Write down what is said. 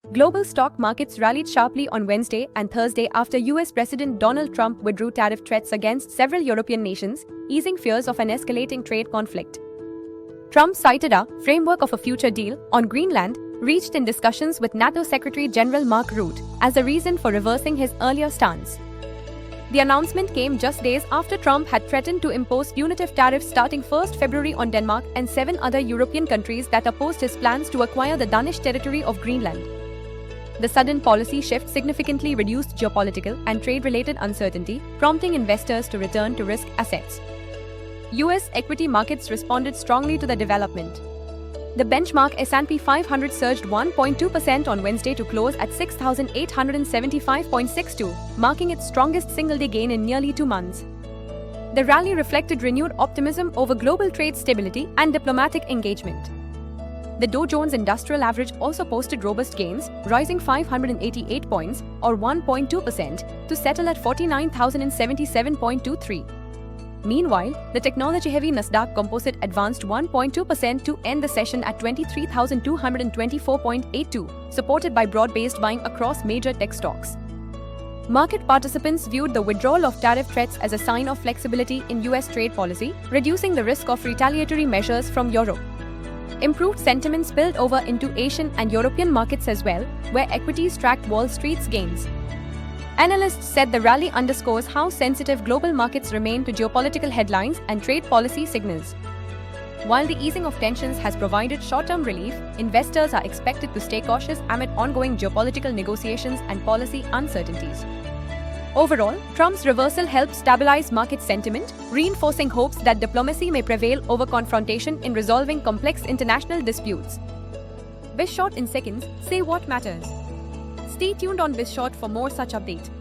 Global stock markets rallied sharply on Wednesday and Thursday after US President Donald Trump withdrew tariff threats against several European nations, easing fears of an escalating trade conflict. Trump cited a framework of a future deal on Greenland reached in discussions with NATO Secretary General Mark Rutte as a reason for reversing his earlier stance. The announcement came just days after Trump had threatened to impose punitive tariffs starting 1st February on Denmark and 7 other European countries that opposed his plans to acquire the Danish territory of Greenland. The sudden policy shift significantly reduced geopolitical and trade-related uncertainty, prompting investors to return to risk assets. US equity markets responded strongly to the development. The benchmark S&P 500 surged 1.2% on Wednesday to close at 6,875.62, marking its strongest single-day gain in nearly 2 months. The rally reflected renewed optimism over global trade stability and diplomatic engagement. The Dow Jones Industrial Average also posted robust gains, rising 588 points or 1.2% to settle at 49,077.23. Meanwhile, the technology-heavy Nasdaq Composite advanced 1.2% to end the session at 23,224.82, supported by broad-based buying across major tech stocks. Market participants viewed the withdrawal of tariff threats as a sign of flexibility in US trade policy, reducing the risk of retaliatory measures from Europe. Improved sentiment spilled over into Asian and European markets as well, where equities tracked Wall Street's gains. Analysts said the rally underscores how sensitive global markets remain to geopolitical headlines and trade policy signals. While the easing of tensions has provided short-term relief, investors are expected to stay cautious amid ongoing geopolitical negotiations and policy uncertainties. Overall, Trump's reversal helped stabilize market sentiment, reinforcing hopes that diplomacy may prevail over confrontation in resolving complex international disputes. BizShort in seconds, say what matters. Stay tuned on BizShort for more such updates.